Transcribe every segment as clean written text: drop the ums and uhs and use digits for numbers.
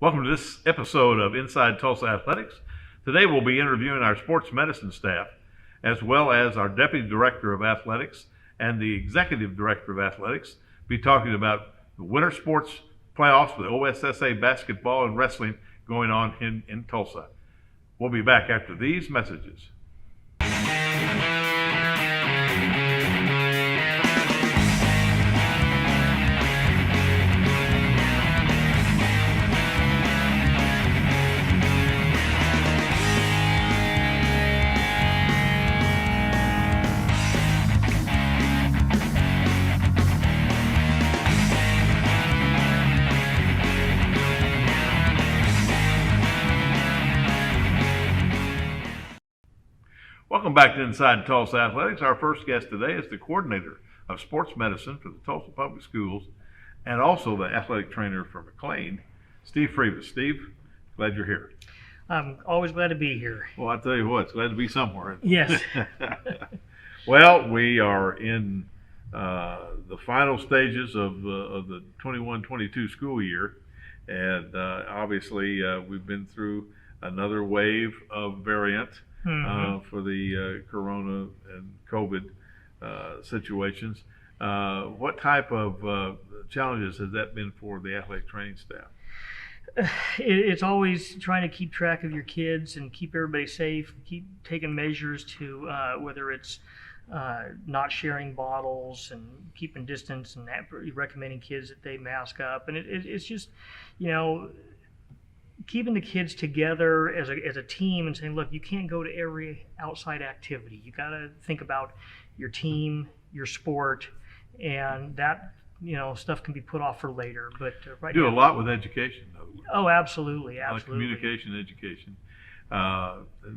Welcome to this episode of Inside Tulsa Athletics. Today we'll be interviewing our sports medicine staff, as well as our Deputy Director of Athletics and the Executive Director of Athletics, be talking about the winter sports playoffs with OSSA basketball and wrestling going on in Tulsa. We'll be back after these messages. Welcome back to Inside Tulsa Athletics. Our first guest today is the coordinator of sports medicine for the Tulsa Public Schools and also the athletic trainer for McLain, Steve Friebus. Steve, glad you're here. I'm always glad to be here. Well, I tell you what, it's glad to be somewhere. Yes. Well, we are in the final stages of the 21-22 school year, and obviously we've been through another wave of variant. For the corona and COVID situations. What type of challenges has that been for the athletic training staff? It's always trying to keep track of your kids and keep everybody safe, keep taking measures to whether it's not sharing bottles and keeping distance and recommending kids that they mask up. And it's just, keeping the kids together as a team and saying, look, you can't go to every outside activity. You got to think about your team, your sport, and that stuff can be put off for later. But right now, do a lot with education, though. Oh, absolutely, A lot of absolutely. communication, education.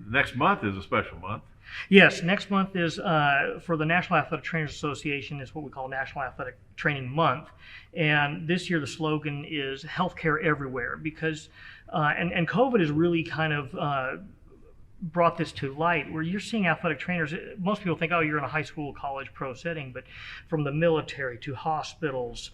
Next month is a special month. Yes, next month is for the National Athletic Trainers Association. Is what we call National Athletic Training Month, and this year the slogan is "Healthcare Everywhere" because and COVID has really kind of brought this to light, where you're seeing athletic trainers. Most people think, oh, you're in a high school, college, pro setting, but from the military to hospitals.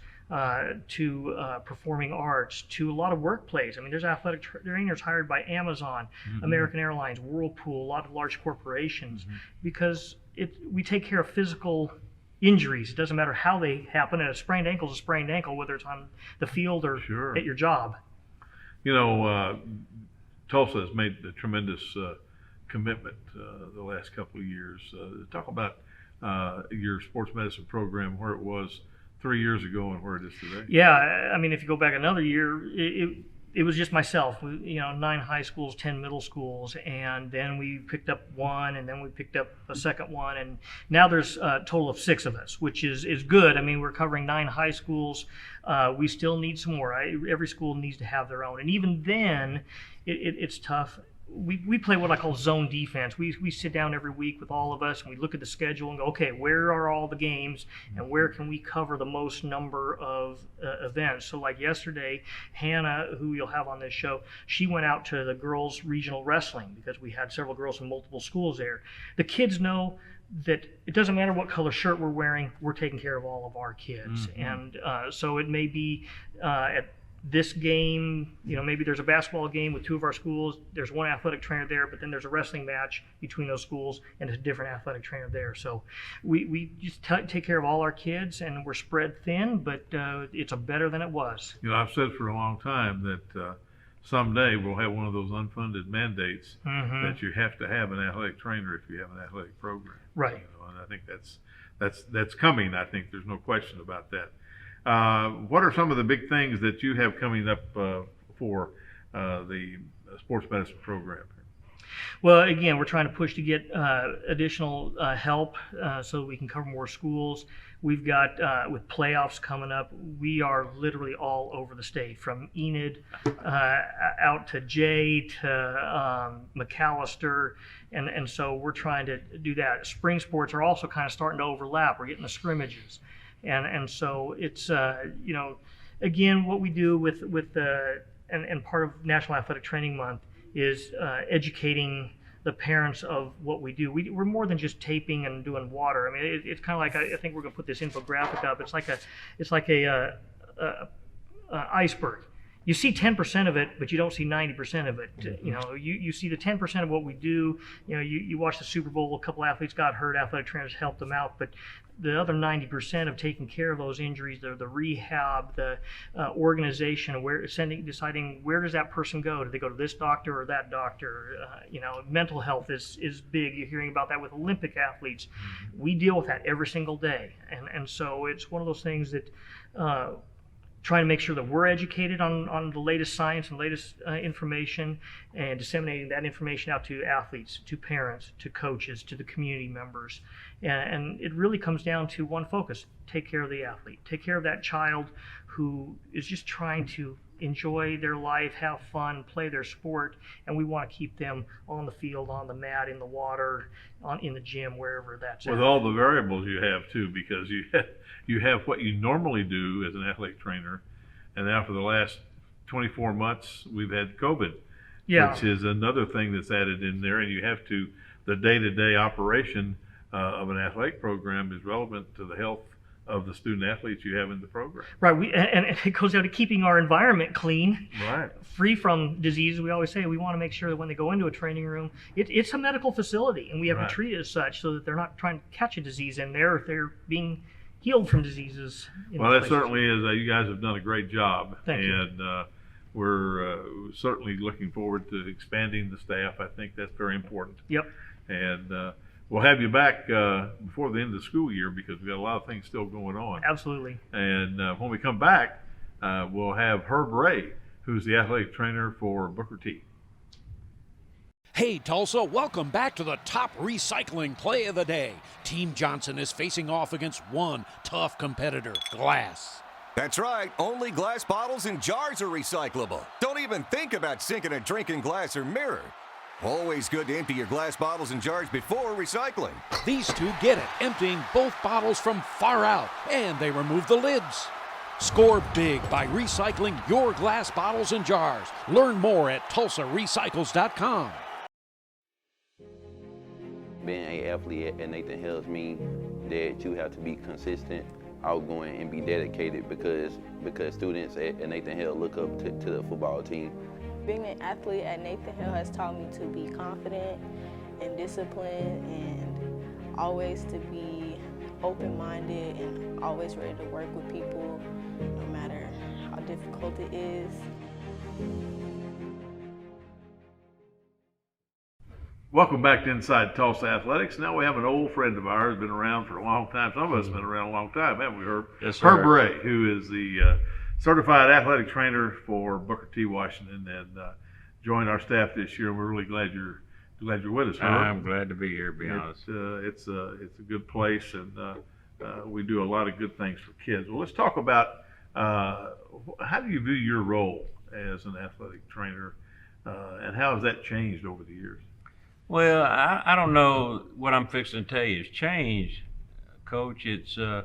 To performing arts, to a lot of workplace. I mean, there's athletic trainers hired by Amazon, American Airlines, Whirlpool, a lot of large corporations, because we take care of physical injuries. It doesn't matter how they happen, and a sprained ankle is a sprained ankle, whether it's on the field or at your job. Tulsa has made a tremendous commitment the last couple of years. Talk about your sports medicine program, where it was 3 years ago and where it is today. Yeah, I mean, if you go back another year, it was just myself. 9 high schools, 10 middle schools, and then we picked up one, and then we picked up a second one, and now there's a total of 6 of us, which is good. I mean, we're covering 9 high schools. We still need some more. Every school needs to have their own, and even then, it's tough. We play what I call zone defense. We sit down every week with all of us and we look at the schedule and go, okay, where are all the games and where can we cover the most number of events? So like yesterday, Hana, who you'll have on this show, she went out to the girls' regional wrestling because we had several girls from multiple schools there. The kids know that it doesn't matter what color shirt we're wearing, we're taking care of all of our kids. And so it may be at this game, maybe there's a basketball game with 2 of our schools. There's one athletic trainer there, but then there's a wrestling match between those schools and a different athletic trainer there. So we just take care of all our kids, and we're spread thin, but it's better than it was. I've said for a long time that someday we'll have one of those unfunded mandates that you have to have an athletic trainer if you have an athletic program. Right. And I think that's coming. I think there's no question about that. What are some of the big things that you have coming up for the sports medicine program? Well, again, we're trying to push to get additional help so we can cover more schools. We've got, with playoffs coming up, we are literally all over the state, from Enid out to Jay to McAllister, and so we're trying to do that. Spring sports are also kind of starting to overlap. We're getting the scrimmages. And so it's, again, what we do with and part of National Athletic Training Month is educating the parents of what we do. We're more than just taping and doing water. I mean, it's kind of like, I think we're going to put this infographic up. It's like a iceberg. you see 10% of it, but you don't see 90% of it. You know, you see the 10% of what we do. You know, you watch the Super Bowl, a couple athletes got hurt, athletic trainers helped them out, but the other 90% of taking care of those injuries, the rehab, the organization, deciding where does that person go? Do they go to this doctor or that doctor? You know, mental health is big. You're hearing about that with Olympic athletes. We deal with that every single day, and so it's one of those things that trying to make sure that we're educated on the latest science and latest information, and disseminating that information out to athletes, to parents, to coaches, to the community members. And it really comes down to one focus: take care of the athlete, take care of that child who is just trying to enjoy their life, have fun, play their sport, and we want to keep them on the field, on the mat, in the water, in the gym, wherever that's with at. all the variables you have too, because you have what you normally do as an athletic trainer, and now for the last 24 months we've had COVID, which is another thing that's added in there, and you have to, the day-to-day operation of an athletic program is relevant to the health of the student athletes you have in the program. Right, and it goes down to keeping our environment clean, right, free from disease. We always say we want to make sure that when they go into a training room, it's a medical facility, and we have to treat it as such, so that they're not trying to catch a disease in there if they're being healed from diseases. Well, that certainly is. You guys have done a great job. Thank you. And we're certainly looking forward to expanding the staff. I think that's very important. Yep. And we'll have you back before the end of the school year, because we've got a lot of things still going on. Absolutely. And when we come back, we'll have Herb Ray, who's the athletic trainer for Booker T. Hey Tulsa, welcome back to the top recycling play of the day. Team Johnson is facing off against one tough competitor, glass. That's right, only glass bottles and jars are recyclable. Don't even think about sinking a drink in glass or mirror. Always good to empty your glass bottles and jars before recycling. These two get it, emptying both bottles from far out, and they remove the lids. Score big by recycling your glass bottles and jars. Learn more at TulsaRecycles.com. Being an athlete at Nathan Hale's means that you have to be consistent, outgoing, and be dedicated, because students at Nathan Hale look up to the football team. Being an athlete at Nathan Hale has taught me to be confident and disciplined, and always to be open-minded and always ready to work with people, no matter how difficult it is. Welcome back to Inside Tulsa Athletics. Now we have an old friend of ours, been around for a long time. Some of us have been around a long time, haven't we, Herb? Yes, sir. Herb Ray, who is the certified athletic trainer for Booker T. Washington, and joined our staff this year. We're really glad you're with us, Herb. I'm glad to be here, to be honest. It's a good place, and we do a lot of good things for kids. Well, let's talk about how do you view your role as an athletic trainer, and how has that changed over the years? Well, I don't know what I'm fixing to tell you has changed, Coach. It's, I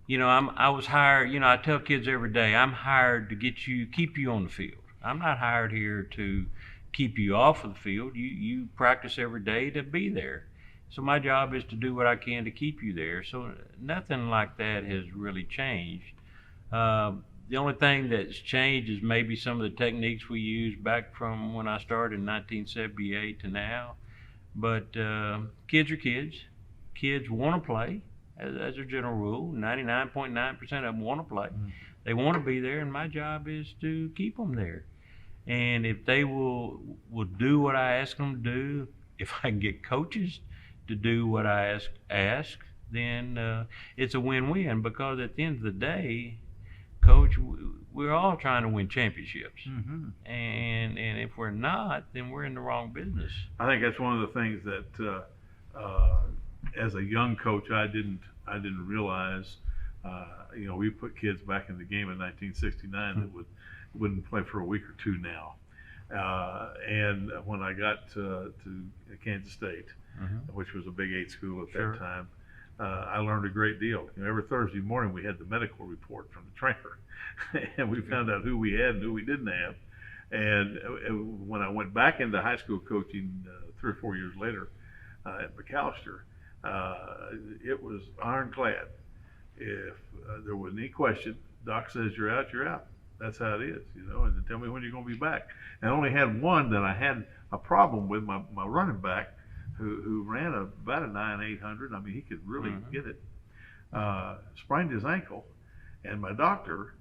was hired, I tell kids every day, I'm hired to keep you on the field. I'm not hired here to keep you off of the field. You practice every day to be there. So my job is to do what I can to keep you there. So nothing like that has really changed. The only thing that's changed is maybe some of the techniques we used back from when I started in 1978 to now. But kids are kids. Kids want to play, as a general rule. 99.9% of them want to play. They want to be there, and my job is to keep them there. And if they will do what I ask them to do, if I can get coaches to do what I ask, then it's a win-win, because at the end of the day, Coach, we're all trying to win championships, and if we're not, then we're in the wrong business. I think that's one of the things that, as a young coach, I didn't realize. We put kids back in the game in 1969 that wouldn't play for a week or two now, and when I got to Kansas State, which was a Big 8 school at that time, I learned a great deal. Every Thursday morning we had the medical report from the trainer, and we found out who we had and who we didn't have. And when I went back into high school coaching 3 or 4 years later at McAllister, it was ironclad. If there was any question, Doc says you're out, you're out. That's how it is, and tell me when you're going to be back. And I only had one that I had a problem with, my running back, who ran about a 9.800. I mean, he could really get it. Sprained his ankle, and my doctor,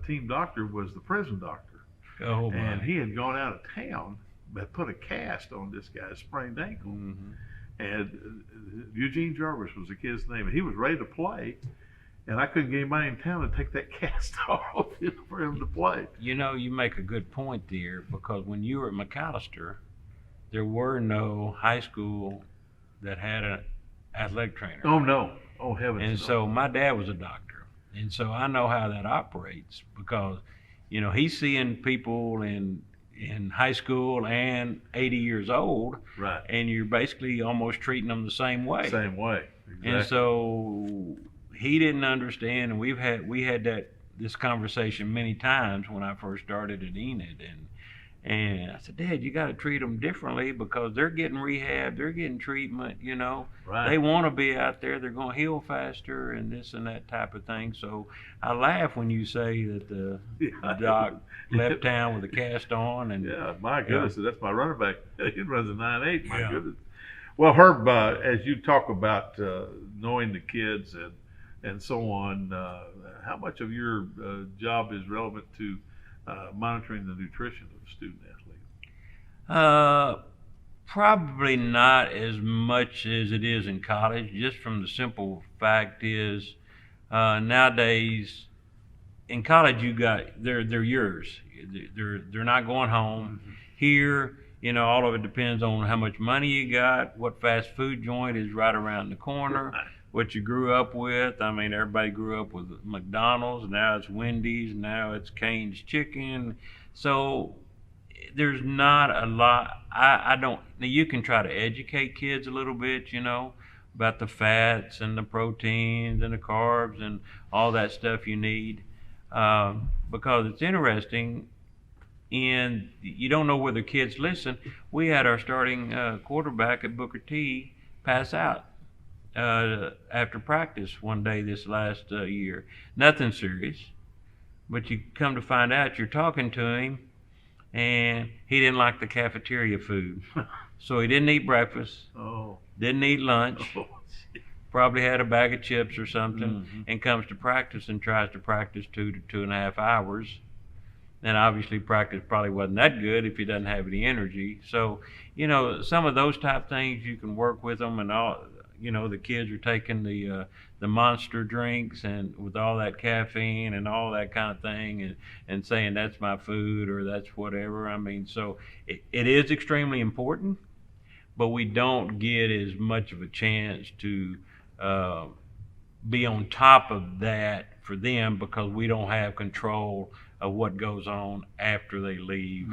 team doctor, was the prison doctor. Oh, my. And he had gone out of town, but put a cast on this guy's sprained ankle. And Eugene Jarvis was the kid's name, and he was ready to play. And I couldn't get anybody in town to take that cast off for him to play. You make a good point there, because when you were at McAllister, there were no high school that had an athletic trainer. Oh, no. Oh, heavens. And no. so my dad was a doctor. And so I know how that operates, because, he's seeing people in high school and 80 years old. Right. And you're basically almost treating them the same way. Same way. Exactly. And so he didn't understand, and we had this conversation many times when I first started at Enid, and I said, Dad, you got to treat them differently, because they're getting rehab, they're getting treatment, Right. They want to be out there, they're going to heal faster, and this and that type of thing. So I laugh when you say that the doc left town with a cast on. And yeah, my goodness, that's my running back. He runs a 9.8. My Yeah. goodness. Well, Herb, as you talk about knowing the kids and so on, how much of your job is relevant to monitoring the nutrition of a student athlete? Probably not as much as it is in college, just from the simple fact is nowadays in college they're yours. They're not going home. Here, all of it depends on how much money you got, what fast food joint is right around the corner, what you grew up with. I mean, everybody grew up with McDonald's, now it's Wendy's, now it's Cane's Chicken. So there's not a lot. I don't, you can try to educate kids a little bit, about the fats and the proteins and the carbs and all that stuff you need, because it's interesting. And you don't know whether kids listen. We had our starting quarterback at Booker T pass out after practice one day this last year. Nothing serious, but you come to find out, you're talking to him, and he didn't like the cafeteria food. So he didn't eat breakfast, didn't eat lunch, probably had a bag of chips or something, and comes to practice and tries to practice 2 to 2.5 hours. And obviously practice probably wasn't that good if he doesn't have any energy. So, some of those type things you can work with them, and all, the kids are taking the Monster drinks and with all that caffeine and all that kind of thing, and saying that's my food or that's whatever. I mean, so it is extremely important, but we don't get as much of a chance to be on top of that for them, because we don't have control of what goes on after they leave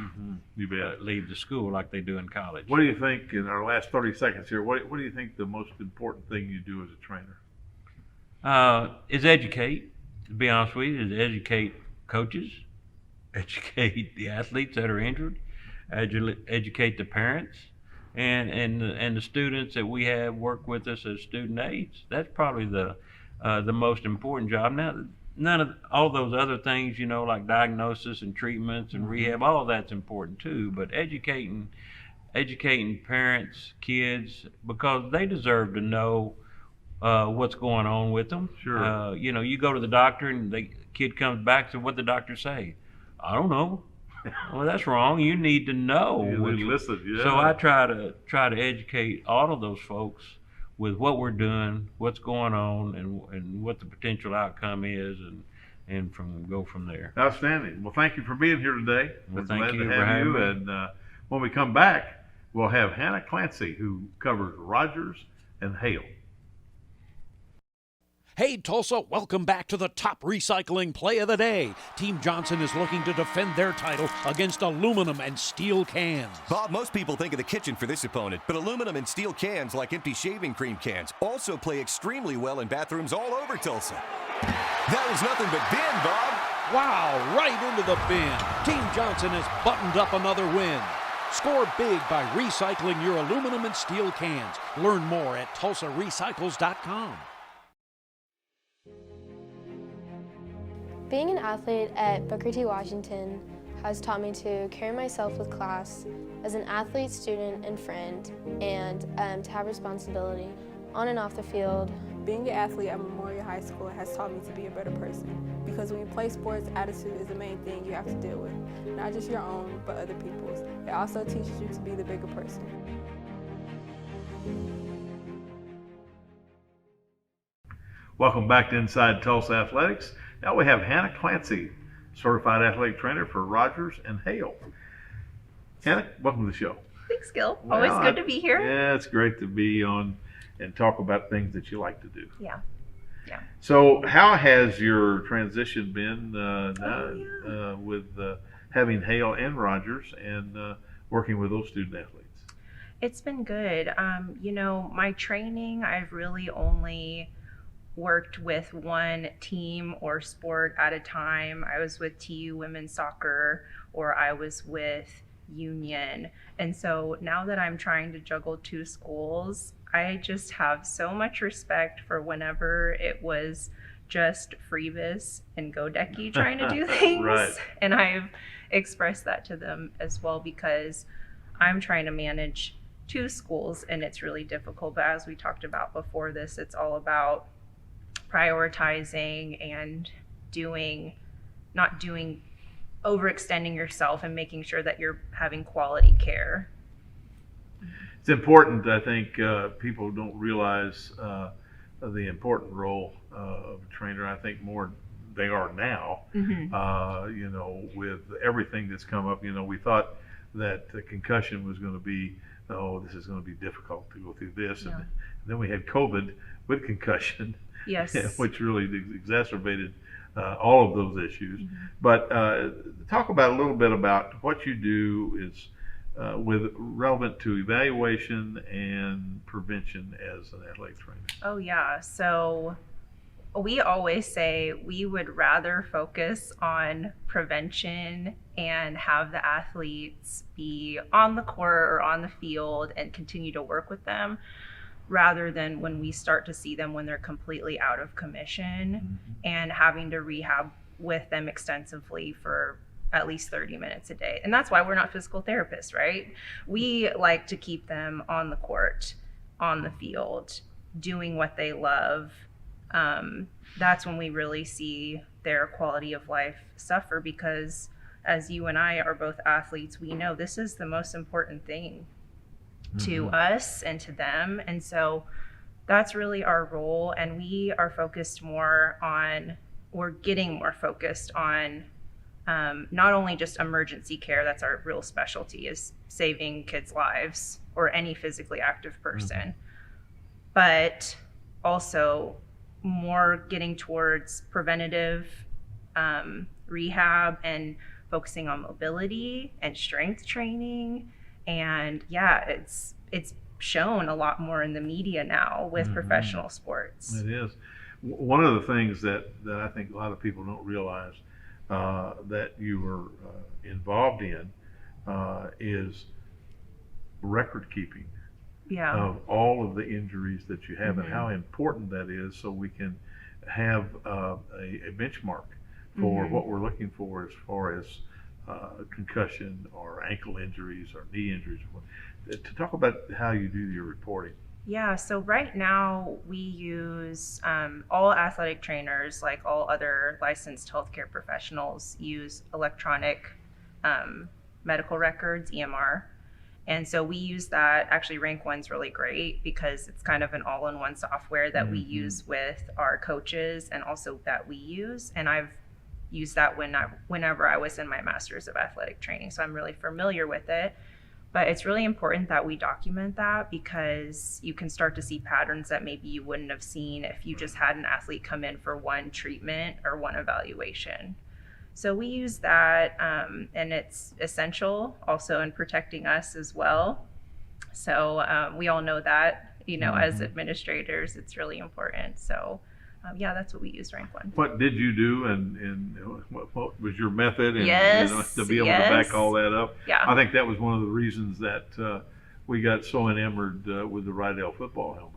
leave the school like they do in college. What do you think, in our last 30 seconds here, what do you think the most important thing you do as a trainer? Is educate, to be honest with you, is educate coaches, educate the athletes that are injured, educate the parents, and the students that we have work with us as student aides. That's probably the most important job. Now, none of all those other things, like diagnosis and treatments and rehab, all of that's important too. But educating parents, kids, because they deserve to know what's going on with them. Sure. You go to the doctor and the kid comes back to what the doctor say. I don't know. Well, that's wrong. You need to know. Listen, yeah. So I try to educate all of those folks with what we're doing, what's going on, and what the potential outcome is, and go from there. Outstanding. Well, thank you for being here today. Well, We're thank glad you to for have having you. me. And when we come back, we'll have Hana Clancy, who covers Rogers and Hale. Hey, Tulsa, welcome back to the top recycling play of the day. Team Johnson is looking to defend their title against aluminum and steel cans. Bob, most people think of the kitchen for this opponent, but aluminum and steel cans, like empty shaving cream cans, also play extremely well in bathrooms all over Tulsa. That was nothing but bin, Bob. Wow, right into the bin. Team Johnson has buttoned up another win. Score big by recycling your aluminum and steel cans. Learn more at TulsaRecycles.com. Being an athlete at Booker T. Washington has taught me to carry myself with class as an athlete, student, and friend, and to have responsibility on and off the field. Being an athlete at Memorial High School has taught me to be a better person, because when you play sports, attitude is the main thing you have to deal with. Not just your own, but other people's. It also teaches you to be the bigger person. Welcome back to Inside Tulsa Athletics. Now we have Hana Clancy, certified athletic trainer for Rogers and Hale. Hana, welcome to the show. Thanks, Gil. Always good to be here. Yeah, it's great to be on and talk about things that you like to do. Yeah. So how has your transition been with having Hale and Rogers and working with those student athletes? It's been good. My training, I've really only worked with one team or sport at a time. I was with TU women's soccer, or I was with Union. And so now that I'm trying to juggle two schools, I just have so much respect for whenever it was just Friebus and Goedecke trying to do things. Right. And I've expressed that to them as well, because I'm trying to manage two schools and it's really difficult. But as we talked about before this, it's all about prioritizing and not overextending yourself and making sure that you're having quality care. It's important, I think, people don't realize the important role of a trainer. I think more they are now, with everything that's come up. We thought that the concussion was going to be, this is going to be difficult to go through this. Yeah. And then we had COVID with concussion, Yes. which really exacerbated all of those issues. But talk about a little bit about what you do is with relevant to evaluation and prevention as an athletic trainer. Oh yeah. So we always say we would rather focus on prevention and have the athletes be on the court or on the field and continue to work with them, rather than when we start to see them when they're completely out of commission and having to rehab with them extensively for at least 30 minutes a day. And that's why we're not physical therapists, right? We like to keep them on the court, on the field, doing what they love. That's when we really see their quality of life suffer, because as you and I are both athletes, we know this is the most important thing to us and to them. And so that's really our role. And we are getting more focused on not only just emergency care, that's our real specialty, is saving kids' lives or any physically active person, but also more getting towards preventative rehab and focusing on mobility and strength training. And yeah, it's shown a lot more in the media now with professional sports. It is. One of the things that I think a lot of people don't realize that you were involved in is record keeping of all of the injuries that you have and how important that is, so we can have a benchmark for what we're looking for as far as concussion or ankle injuries or knee injuries. To talk about how you do your reporting. Yeah, so right now we use all athletic trainers, like all other licensed healthcare professionals, use electronic medical records, EMR. And so we use that. Actually, Rank One's really great because it's kind of an all-in-one software that we use with our coaches and also that we use. And I've used that whenever I was in my Master's of Athletic Training, so I'm really familiar with it. But it's really important that we document that, because you can start to see patterns that maybe you wouldn't have seen if you just had an athlete come in for one treatment or one evaluation. So we use that, and it's essential also in protecting us as well. So we all know that, as administrators, it's really important. So that's what we use, Rank One. What did you do, and what was your method, and Yes, to be able to back all that up? Yeah. I think that was one of the reasons that we got so enamored with the Rydell football helmet.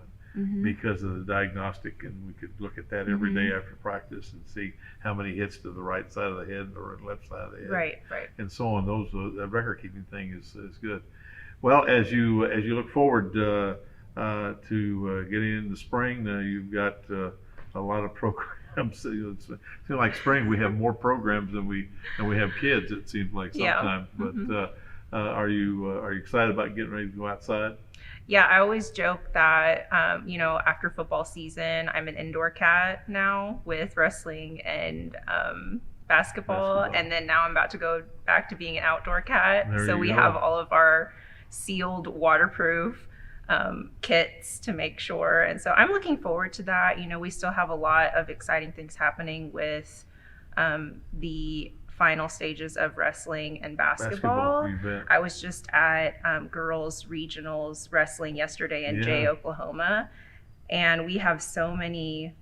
because of the diagnostic, and we could look at that every day after practice and see how many hits to the right side of the head or the left side of the head, Right. and so on. That record keeping thing is good. Well, as you look forward to getting into spring, you've got a lot of programs. It seems like spring we have more programs than we have kids. It seems like sometimes. But are you excited about getting ready to go outside? Yeah, I always joke that, after football season, I'm an indoor cat now with wrestling and basketball. And then now I'm about to go back to being an outdoor cat. So we have all of our sealed, waterproof kits to make sure. And so I'm looking forward to that. We still have a lot of exciting things happening with the final stages of wrestling and basketball. I was just at girls regionals wrestling yesterday in Jay, Oklahoma, and we have so many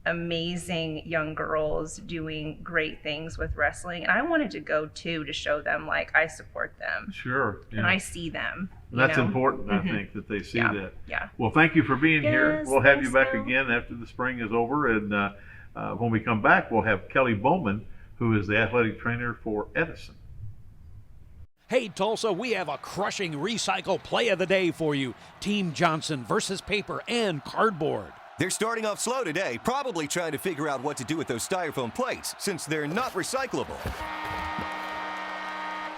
amazing young girls doing great things with wrestling, and I wanted to go too to show them I support them. Sure. And I see them. That's important, I think, that they see that. Yeah. Well, thank you for being here. We'll have you back so. again after the spring is over, and when we come back, we'll have Kelly Bowman, who is the athletic trainer for Edison. Hey, Tulsa, we have a crushing recycle play of the day for you. Team Johnson versus paper and cardboard. They're starting off slow today, probably trying to figure out what to do with those styrofoam plates, since they're not recyclable.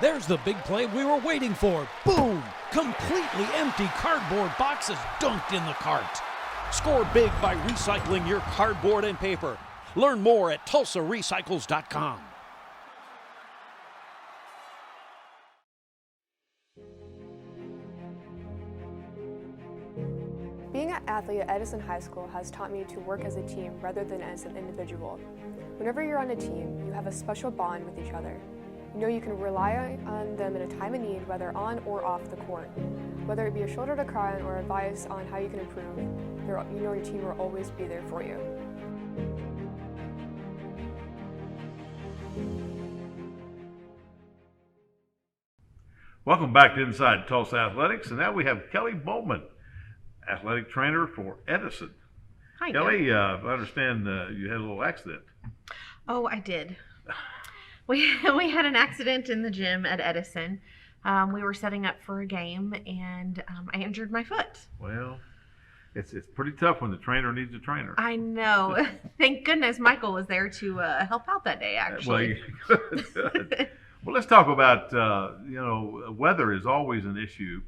There's the big play we were waiting for. Boom! Completely empty cardboard boxes dunked in the cart. Score big by recycling your cardboard and paper. Learn more at TulsaRecycles.com. Being an athlete at Edison High School has taught me to work as a team rather than as an individual. Whenever you're on a team, you have a special bond with each other. You know you can rely on them in a time of need, whether on or off the court. Whether it be a shoulder to cry on or advice on how you can improve, you know your team will always be there for you. Welcome back to Inside Tulsa Athletics, and now we have Kelly Bowman, athletic trainer for Edison. Hi, Kelly. I understand you had a little accident. Oh, I did. We had an accident in the gym at Edison. We were setting up for a game, and I injured my foot. Well, it's pretty tough when the trainer needs a trainer. I know. Thank goodness Michael was there to help out that day, actually. Well, good. Well, let's talk about, weather is always an issue,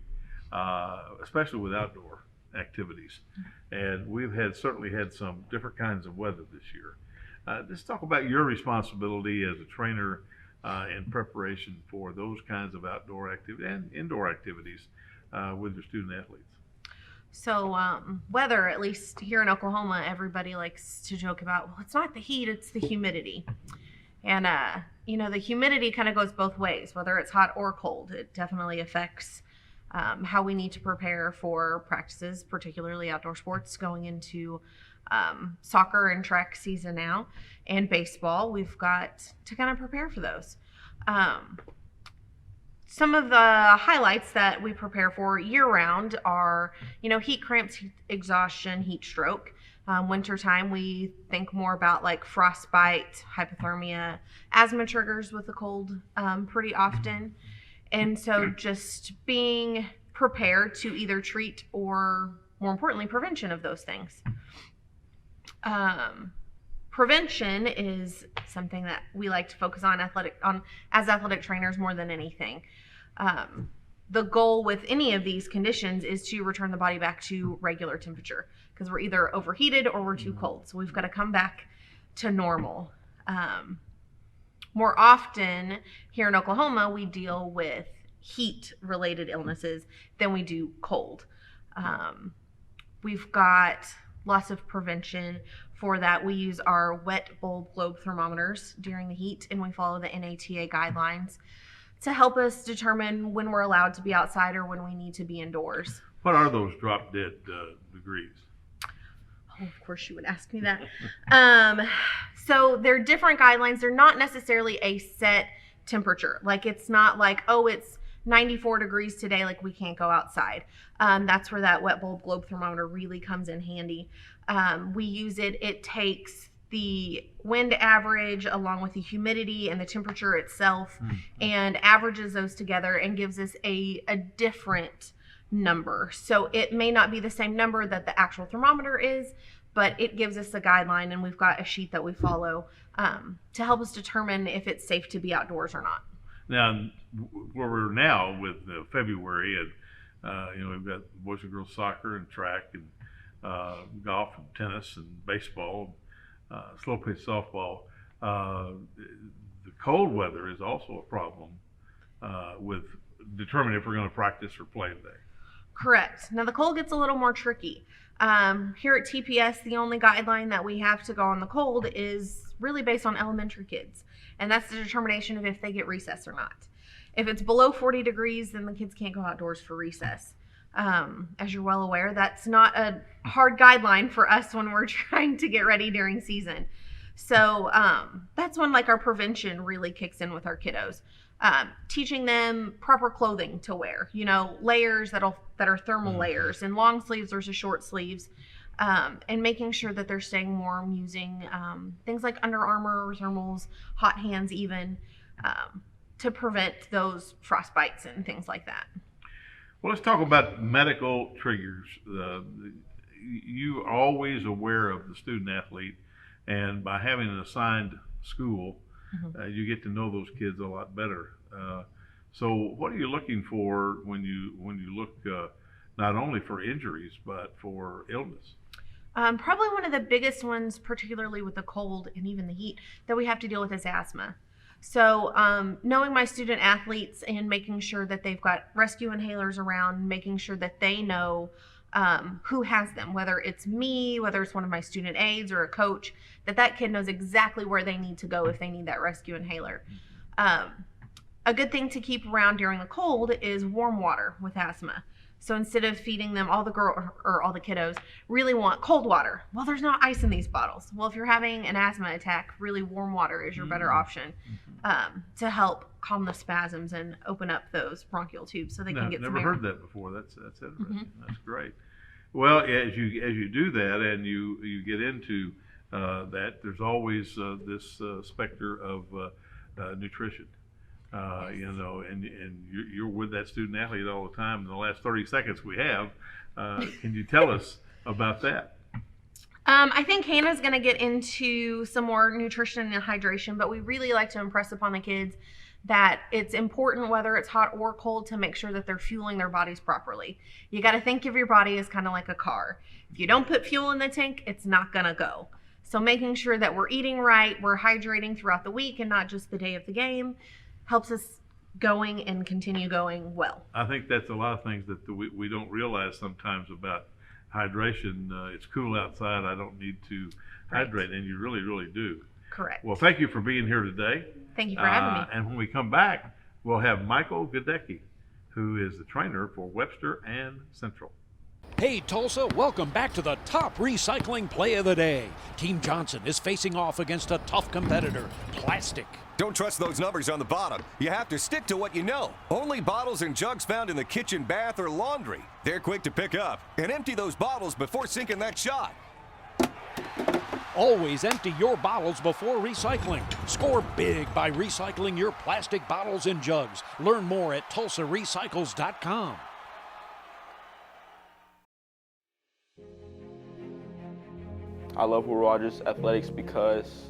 especially with outdoor activities. And we've certainly had some different kinds of weather this year. Let's talk about your responsibility as a trainer in preparation for those kinds of outdoor activities and indoor activities with your student athletes. So weather, at least here in Oklahoma, everybody likes to joke about, well, it's not the heat, it's the humidity. And, the humidity kind of goes both ways, whether it's hot or cold. It definitely affects how we need to prepare for practices, particularly outdoor sports, going into soccer and track season now, and baseball. We've got to kind of prepare for those. Some of the highlights that we prepare for year-round are, heat cramps, heat exhaustion, heat stroke. Wintertime, we think more about like frostbite, hypothermia, asthma triggers with the cold pretty often. And so just being prepared to either treat or, more importantly, prevention of those things. Prevention is something that we like to focus on as athletic trainers more than anything. The goal with any of these conditions is to return the body back to regular temperature, because we're either overheated or we're too cold. So we've got to come back to normal. More often here in Oklahoma, we deal with heat-related illnesses than we do cold. We've got lots of prevention for that. We use our wet bulb globe thermometers during the heat, and we follow the NATA guidelines to help us determine when we're allowed to be outside or when we need to be indoors. What are those drop dead degrees? Oh, of course you would ask me that. So they're different guidelines. They're not necessarily a set temperature. Like, it's not like, oh, it's 94 degrees today, like we can't go outside. That's where that wet bulb globe thermometer really comes in handy. We use it. It takes the wind average along with the humidity and the temperature itself and averages those together and gives us a different number. So it may not be the same number that the actual thermometer is, but it gives us a guideline, and we've got a sheet that we follow to help us determine if it's safe to be outdoors or not. Now, where we're now with February, and we've got boys and girls soccer and track and golf and tennis and baseball, slow pitch softball. The cold weather is also a problem with determining if we're going to practice or play today. Correct. Now the cold gets a little more tricky. Here at TPS, the only guideline that we have to go on the cold is really based on elementary kids, and that's the determination of if they get recess or not. If it's below 40 degrees, then the kids can't go outdoors for recess. As you're well aware, that's not a hard guideline for us when we're trying to get ready during season. So that's when like our prevention really kicks in with our kiddos. Teaching them proper clothing to wear, layers that are thermal layers, and long sleeves versus short sleeves, and making sure that they're staying warm using things like Under Armour, thermals, hot hands even, to prevent those frostbites and things like that. Well, let's talk about medical triggers. You are always aware of the student athlete, and by having an assigned school, you get to know those kids a lot better. So what are you looking for when you look not only for injuries but for illness? Probably one of the biggest ones, particularly with the cold and even the heat, that we have to deal with is asthma. So knowing my student athletes and making sure that they've got rescue inhalers around, making sure that they know who has them, whether it's me, whether it's one of my student aides or a coach, that kid knows exactly where they need to go if they need that rescue inhaler. A good thing to keep around during the cold is warm water with asthma. So instead of feeding them, all the kiddos really want cold water. Well, there's no ice in these bottles. Well, if you're having an asthma attack, really warm water is your better option to help calm the spasms and open up those bronchial tubes so they can get some air. Never heard that before. That's interesting. That's great. Well, as you do that and you get into that, there's always this specter of nutrition. And you're with that student athlete all the time. In the last 30 seconds we have, can you tell us about that? I think Hannah's going to get into some more nutrition and hydration, but we really like to impress upon the kids that it's important, whether it's hot or cold, to make sure that they're fueling their bodies properly. You got to think of your body as kind of like a car. If you don't put fuel in the tank, it's not going to go. So making sure that we're eating right, we're hydrating throughout the week and not just the day of the game, helps us going and continue going well. I think that's a lot of things that we don't realize sometimes about hydration. It's cool outside. I don't need to hydrate, and you really, really do. Correct. Well, thank you for being here today. Thank you for having me. And when we come back, we'll have Michael Goedecke, who is the trainer for Webster and Central. Hey Tulsa, welcome back to the top recycling play of the day. Team Johnson is facing off against a tough competitor, plastic. Don't trust those numbers on the bottom. You have to stick to what you know. Only bottles and jugs found in the kitchen, bath, or laundry. They're quick to pick up. And empty those bottles before sinking that shot. Always empty your bottles before recycling. Score big by recycling your plastic bottles and jugs. Learn more at TulsaRecycles.com. I love Will Rogers Athletics because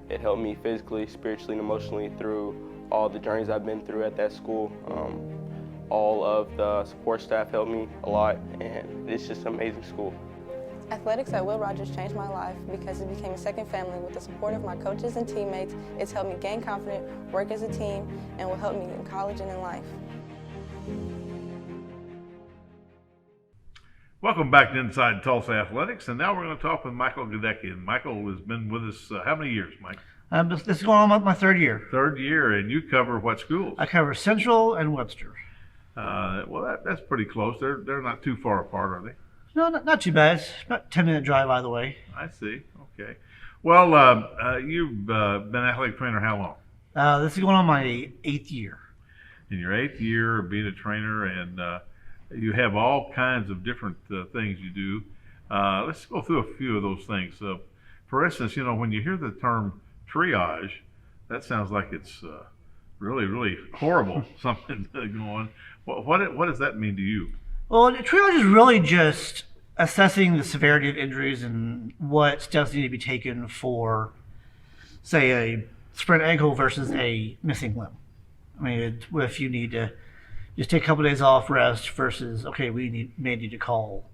it helped me physically, spiritually, and emotionally through all the journeys I've been through at that school. All of the support staff helped me a lot, and it's just an amazing school. Athletics at Will Rogers changed my life because it became a second family. With the support of my coaches and teammates, it's helped me gain confidence, work as a team, and will help me in college and in life. Welcome back to Inside Tulsa Athletics, and now we're going to talk with Michael Goedecke. And Michael has been with us how many years, Mike? This is going on my third year. Third year, and you cover what schools? I cover Central and Webster. Well, that's pretty close. They're not too far apart, are they? No, not too bad. It's about a 10-minute drive either way. I see. Okay. Well, you've been athletic trainer how long? This is going on my 8th year. in your 8th year of being a trainer, and you have all kinds of different things you do. Let's go through a few of those things. For instance, when you hear the term triage, that sounds like it's really, really horrible, something going on. What does that mean to you? Well, triage is really just assessing the severity of injuries and what steps need to be taken for, say, a sprained ankle versus a missing limb. I mean, if you need to just take a couple of days off, rest, versus, okay, we may need to call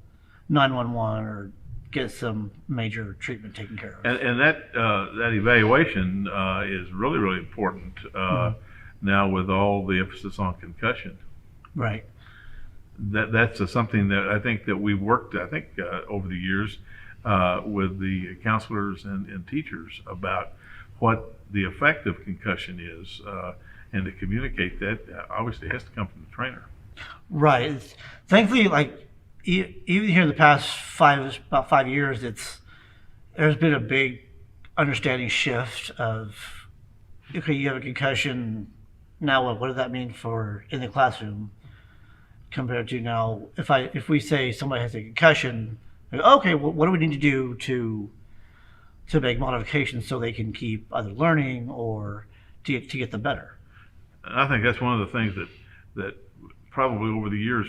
911 or get some major treatment taken care of. And that evaluation is really, really important now with all the emphasis on concussion. Right. That's something that I think that we've worked, over the years with the counselors and teachers about what the effect of concussion is, and to communicate that obviously has to come from the trainer. Right. Thankfully, even here in the past about 5 years, there's been a big understanding shift of, okay, you have a concussion, now what does that mean for in the classroom? Compared to now, if we say somebody has a concussion, okay, well, what do we need to do to make modifications so they can keep either learning or to get them better? And I think that's one of the things that probably over the years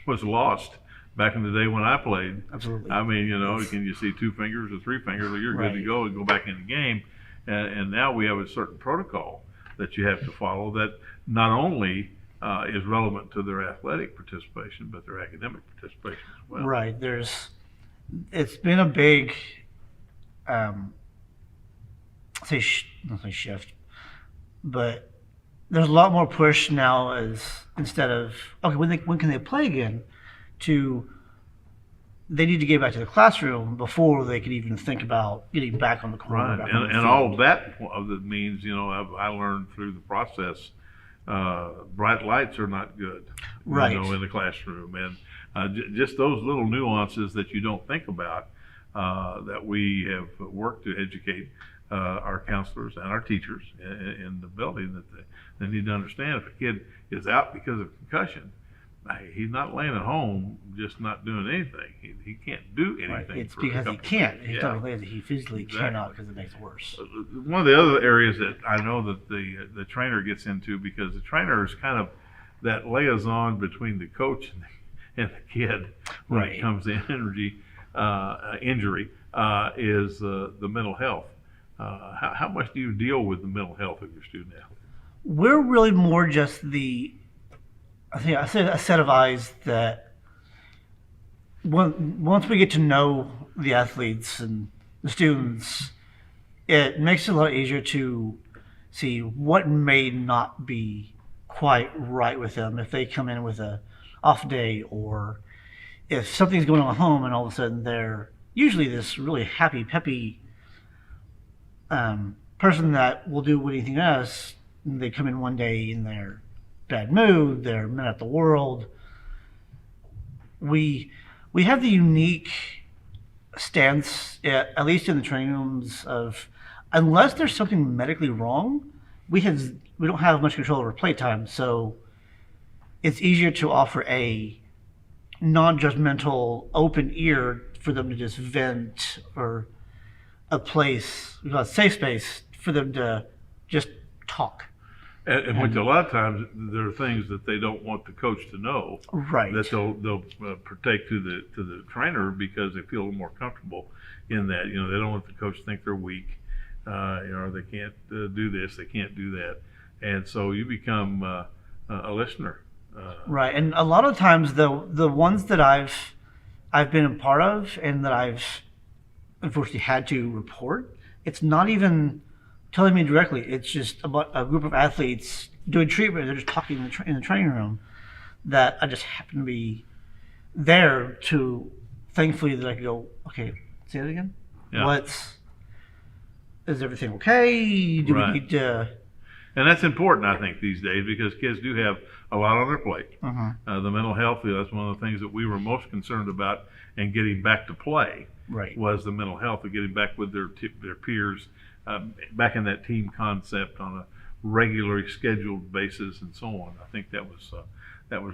was lost back in the day when I played. Absolutely. I mean, can you see 2 fingers or 3 fingers, or you're Right. good to go and go back in the game. And now we have a certain protocol that you have to follow that not only is relevant to their athletic participation, but their academic participation as well. Right. It's been a big, not say shift, but there's a lot more push now as instead of, okay, when can they play again, to they need to get back to the classroom before they can even think about getting back on the court. Right. And all of that means, I learned through the process, bright lights are not good, right, in the classroom, and just those little nuances that you don't think about, that we have worked to educate our counselors and our teachers in the building, that they need to understand. If a kid is out because of concussion, he's not laying at home just not doing anything. He can't do anything. Right. It's because he can't. He's not lazy. He physically Exactly. cannot, because it makes it worse. One of the other areas that I know that the trainer gets into, because the trainer is kind of that liaison between the coach and the kid when Right. it comes to injury, is the mental health. How much do you deal with the mental health of your student athletes? We're really more just I say a set of eyes that once we get to know the athletes and the students, it makes it a lot easier to see what may not be quite right with them if they come in with a off day, or if something's going on at home and all of a sudden they're usually this really happy, peppy person that will do anything else. And they come in one day and they're bad mood, they're mad at the world. We have the unique stance, at least in the training rooms, of unless there's something medically wrong, we don't have much control over playtime, so it's easier to offer a non-judgmental open ear for them to just vent, or a safe space for them to just talk. And which a lot of times there are things that they don't want the coach to know, right? That they'll partake to the trainer because they feel a little more comfortable in that. They don't want the coach to think they're weak, they can't do this, they can't do that, and so you become a listener. Right, and a lot of times the ones that I've been a part of and that I've unfortunately had to report, it's not even telling me directly. It's just about a group of athletes doing treatment. They're just talking in the training room, that I just happen to be there to, thankfully, that I could go, okay, say it again. Yeah. Is everything okay? Do Right. we need to? And that's important, I think, these days, because kids do have a lot on their plate. Uh-huh. The mental health, that's one of the things that we were most concerned about in getting back to play. Right. Was the mental health of getting back with their peers, back in that team concept on a regularly scheduled basis and so on. I think that was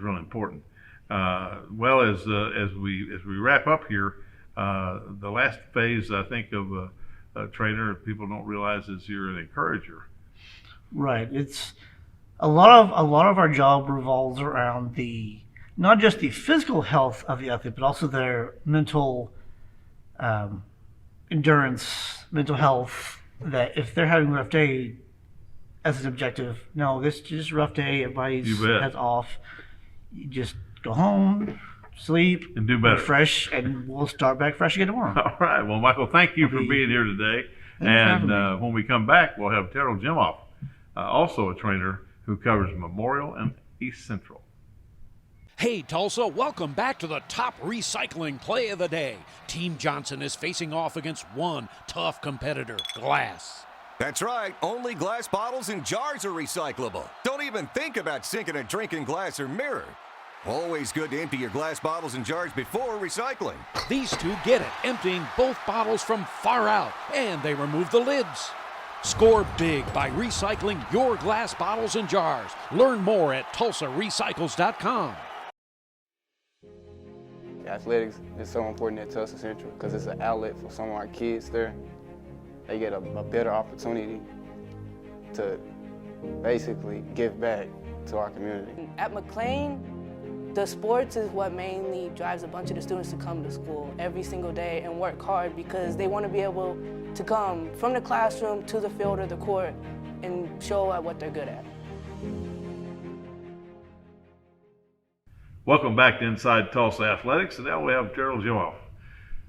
really important. Well, as we wrap up here, the last phase I think of a trainer, people don't realize, is you're an encourager. Right. It's a lot of our job revolves around not just the physical health of the athlete, but also their mental endurance, mental health. That if they're having a rough day, as an objective, no, this is just a rough day. Everybody's heads off. You just go home, sleep, and do better. Refresh, and we'll start back fresh again tomorrow. All right. Well, Michael, thank you for being here today. And when we come back, we'll have Terrell Jimoh, also a trainer who covers Memorial and East Central. Hey Tulsa, welcome back to the top recycling play of the day. Team Johnson is facing off against one tough competitor, glass. That's right, only glass bottles and jars are recyclable. Don't even think about sinking a drink in glass or mirror. Always good to empty your glass bottles and jars before recycling. These two get it, emptying both bottles from far out, and they remove the lids. Score big by recycling your glass bottles and jars. Learn more at TulsaRecycles.com. Athletics is so important at Tulsa Central because it's an outlet for some of our kids there. They get a better opportunity to basically give back to our community. At McLain, the sports is what mainly drives a bunch of the students to come to school every single day and work hard because they want to be able to come from the classroom to the field or the court and show what they're good at. Welcome back to Inside Tulsa Athletics, and now we have Terrell Jimoh,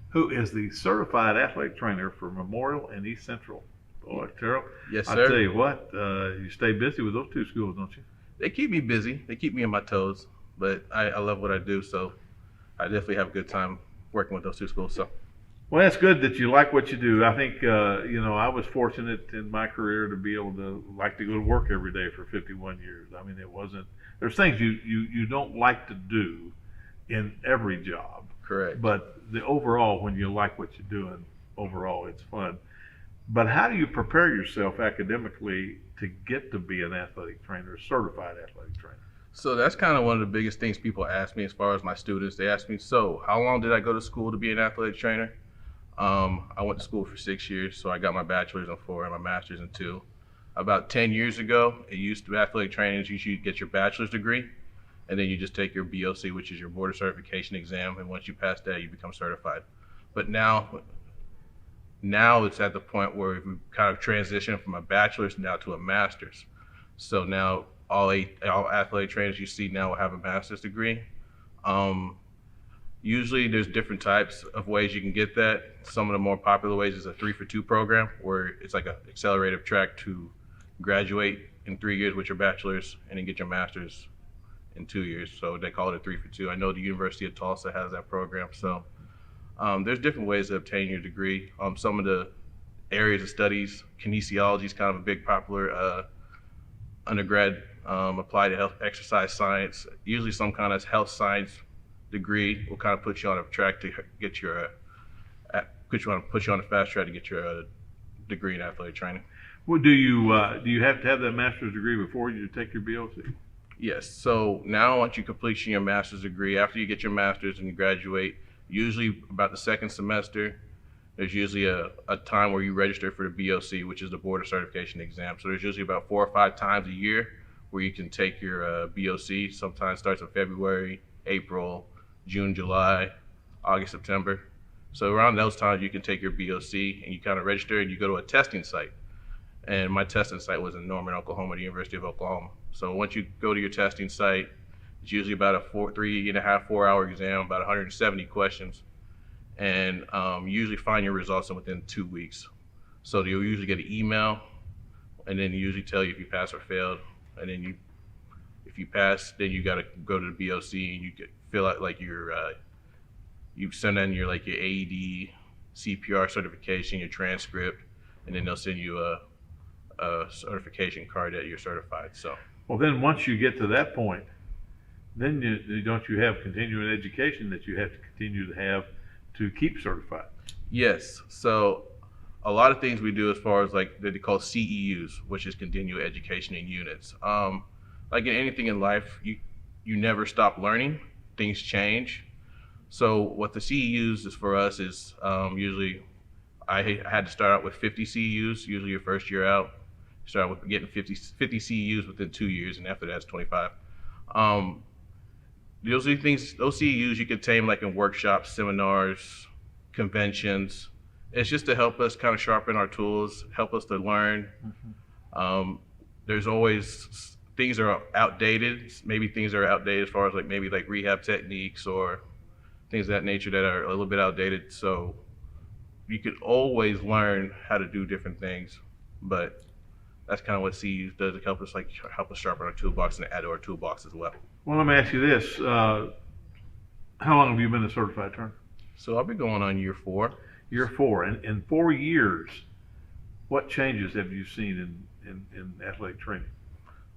who is the certified athletic trainer for Memorial and East Central. Boy, Terrell, yes, sir. I tell you what, you stay busy with those two schools, don't you? They keep me busy. They keep me on my toes, but I love what I do, so I definitely have a good time working with those two schools. So. Well, it's good that you like what you do. I think, I was fortunate in my career to be able to like to go to work every day for 51 years. I mean, there's things you don't like to do in every job. Correct. But the overall, when you like what you're doing, overall, it's fun. But how do you prepare yourself academically to get to be an athletic trainer, a certified athletic trainer? So that's kind of one of the biggest things people ask me as far as my students. They ask me, so how long did I go to school to be an athletic trainer? I went to school for 6 years, so I got my bachelor's in 4 and my master's in 2. About 10 years ago, it used to be athletic training. You should get your bachelor's degree, and then you just take your BOC, which is your board certification exam, and once you pass that, you become certified. But now it's at the point where we kind of transitioned from a bachelor's now to a master's. So now all athletic trainers you see now will have a master's degree. Usually there's different types of ways you can get that. Some of the more popular ways is a 3-for-2 program, where it's like an accelerated track to graduate in 3 years with your bachelor's and then get your master's in 2 years. So they call it a 3-for-2. I know the University of Tulsa has that program. So there's different ways to obtain your degree. Some of the areas of studies, kinesiology is kind of a big popular undergrad, applied health exercise science. Usually some kind of health science degree will kind of put you on a track to get your put you on a fast track to get your degree in athletic training. Well, do you have to have that master's degree before you take your BOC? Yes. So now once you complete your master's degree, after you get your master's and you graduate, usually about the second semester, there's usually a time where you register for the BOC, which is the board certification exam. So there's usually about 4 or 5 times a year where you can take your BOC. Sometimes starts in February, April, June, July, August, September. So around those times you can take your BOC and you kind of register and you go to a testing site. And my testing site was in Norman, Oklahoma, the University of Oklahoma. So once you go to your testing site, it's usually about a 3.5-4 hour exam, about 170 questions. And you usually find your results within 2 weeks. So you'll usually get an email and then you usually tell you if you passed or failed. And then if you pass, then you got to go to the BOC and you fill out like you send in your AED, CPR certification, your transcript, and then they'll send you a certification card that you're certified. So. Well, then once you get to that point, then don't you have continuing education that you have to continue to have to keep certified? Yes. So a lot of things we do as far as like they call CEUs, which is continuing education in units. Like in anything in life, you never stop learning. Things change. So what the CEUs is for us is usually I had to start out with 50 CEUs. Usually your first year out, you start with getting 50 CEUs within 2 years, and after that it's 25. Those CEUs you could tame like in workshops, seminars, conventions. It's just to help us kind of sharpen our tools, help us to learn. There's always things are outdated. Maybe things are outdated as far as like maybe like rehab techniques or things of that nature that are a little bit outdated. So you could always learn how to do different things, but that's kind of what CEUs does. It help us sharpen our toolbox and add to our toolbox as well. Well, let me ask you this: how long have you been a certified trainer? So I'll be going on year 4. Year 4, and in 4 years, what changes have you seen in athletic training?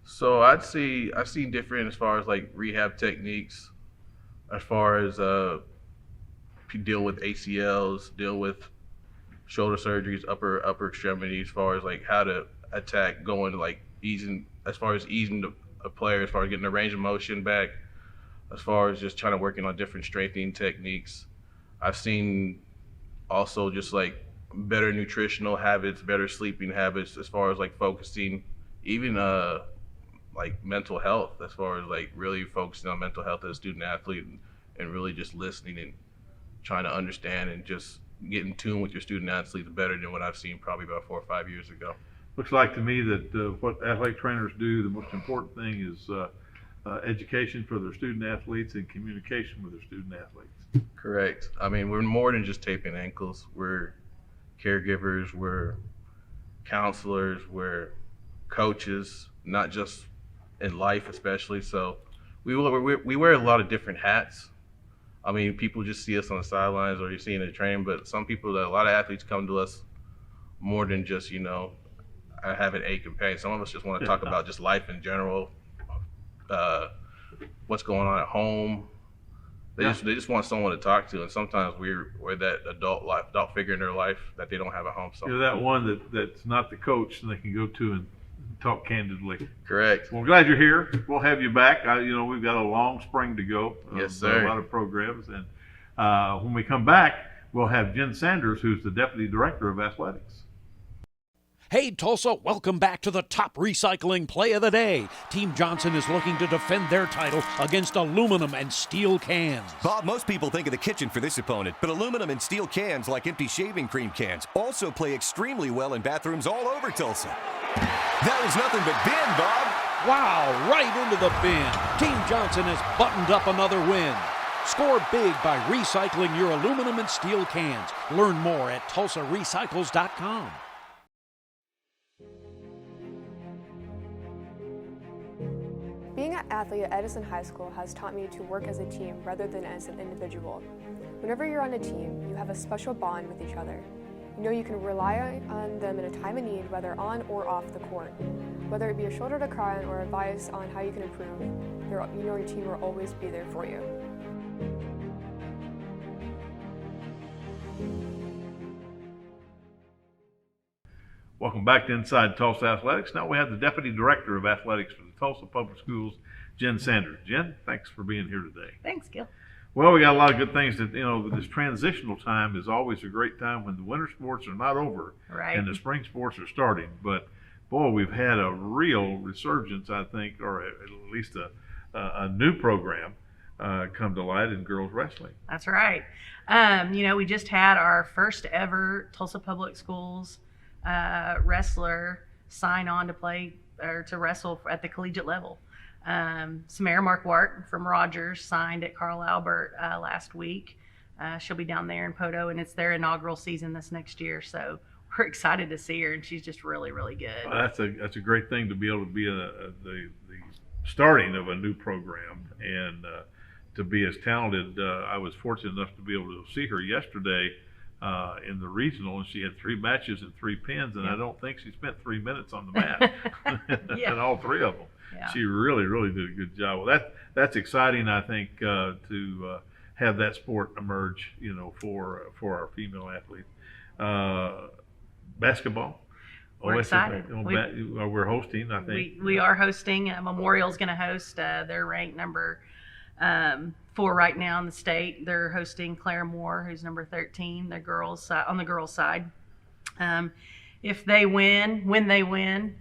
So I've seen different as far as like rehab techniques, as far as deal with ACLs, deal with shoulder surgeries, upper extremities, as far as like how to attack, going to like easing a player, as far as getting the range of motion back, as far as just trying to working on different strengthening techniques. I've seen also just like better nutritional habits, better sleeping habits, as far as like focusing, even like mental health, as far as like really focusing on mental health as a student athlete and really just listening and trying to understand and just get in tune with your student athletes better than what I've seen probably about 4 or 5 years ago. Looks like to me that what athletic trainers do, the most important thing is education for their student athletes and communication with their student athletes. Correct. I mean, we're more than just taping ankles. We're caregivers, we're counselors, we're coaches, not just in life especially. So we wear a lot of different hats. I mean, people just see us on the sidelines or you see in the training, but a lot of athletes come to us more than just, I have an ache and pain. Some of us just want to talk about just life in general, what's going on at home. They just want someone to talk to, and sometimes we're that adult figure in their life that they don't have at home. So you're that one that's not the coach, and they can go to and talk candidly. Correct. Well, glad you're here. We'll have you back. We've got a long spring to go. Yes, sir. A lot of programs, and when we come back, we'll have Jen Sanders, who's the Deputy Director of Athletics. Hey Tulsa, welcome back to the top recycling play of the day. Team Johnson is looking to defend their title against aluminum and steel cans. Bob, most people think of the kitchen for this opponent, but aluminum and steel cans, like empty shaving cream cans, also play extremely well in bathrooms all over Tulsa. That was nothing but bin, Bob. Wow, right into the bin. Team Johnson has buttoned up another win. Score big by recycling your aluminum and steel cans. Learn more at TulsaRecycles.com. Being an athlete at Edison High School has taught me to work as a team rather than as an individual. Whenever you're on a team, you have a special bond with each other. You know you can rely on them in a time of need, whether on or off the court. Whether it be a shoulder to cry on or advice on how you can improve, you know your team will always be there for you. Welcome back to Inside Tulsa Athletics. Now we have the Deputy Director of Athletics for the Tulsa Public Schools, Jen Sanders. Jen, thanks for being here today. Thanks, Gil. Well, we got a lot of good things that, this transitional time is always a great time when the winter sports are not over and the spring sports are starting. But boy, we've had a real resurgence, I think, or at least a new program come to light in girls wrestling. That's right. We just had our first ever Tulsa Public Schools wrestler sign on to play or to wrestle at the collegiate level. Samara Markwart from Rogers signed at Carl Albert last week. She'll be down there in Poto, and it's their inaugural season this next year. So we're excited to see her, and she's just really, really good. That's a great thing to be able to be the starting of a new program and to be as talented. I was fortunate enough to be able to see her yesterday in the regional, and she had 3 matches and 3 pins, and I don't think she spent 3 minutes on the mat in all 3 of them. Yeah. She really, really did a good job. Well, that's exciting, I think, to have that sport emerge, for our female athletes. basketball. We're excited. We're hosting, I think. We are hosting. Memorial's going to host. They're ranked number 4 right now in the state. They're hosting Claremore, who's number 13. The girls on the girls' side. If they win, when they win,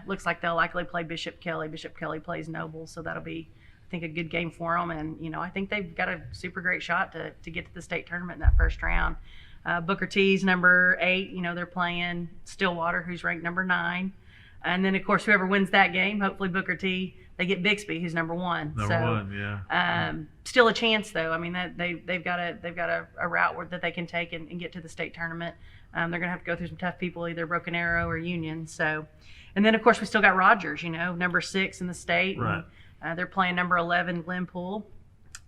looks like they'll likely play Bishop Kelly. Bishop Kelly plays Noble, so that'll be, I think, a good game for them. And I think they've got a super great shot to get to the state tournament in that first round. Booker T's number 8. They're playing Stillwater, who's ranked number 9. And then, of course, whoever wins that game, hopefully Booker T, they get Bixby, who's number 1. Number 1, yeah. Still a chance, though. I mean, that they've got a route that they can take and get to the state tournament. They're going to have to go through some tough people, either Broken Arrow or Union. So, and then, of course, we still got Rogers, number 6 in the state. Right. And, they're playing number 11, Glenpool.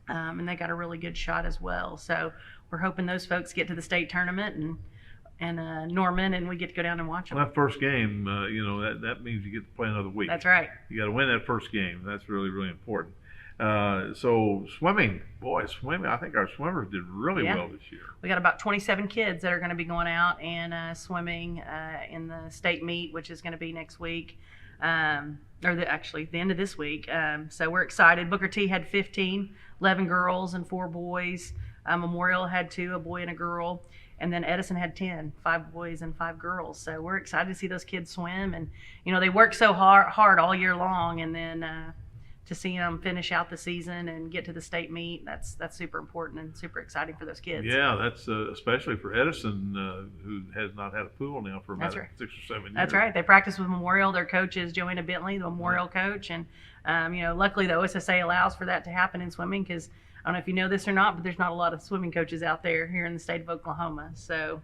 And they got a really good shot as well. So we're hoping those folks get to the state tournament and Norman, and we get to go down and watch them. Well, that first game, that means you get to play another week. That's right. You got to win that first game. That's really, really important. So swimming, I think our swimmers did really well this year. We got about 27 kids that are going to be going out and swimming in the state meet, which is going to be next week, the end of this week. So we're excited. Booker T had 15, 11 girls and 4 boys. Memorial had 2, a boy and a girl. And then Edison had 10, 5 boys and 5 girls. So we're excited to see those kids swim. And, they work so hard all year long. And then to see them finish out the season and get to the state meet, that's super important and super exciting for those kids. Yeah, that's especially for Edison, who has not had a pool now for about 6 or 7 years. That's right. They practice with Memorial. Their coach is Joanna Bentley, the Memorial coach. And, luckily the OSSA allows for that to happen in swimming because I don't know if you know this or not, but there's not a lot of swimming coaches out there here in the state of Oklahoma. So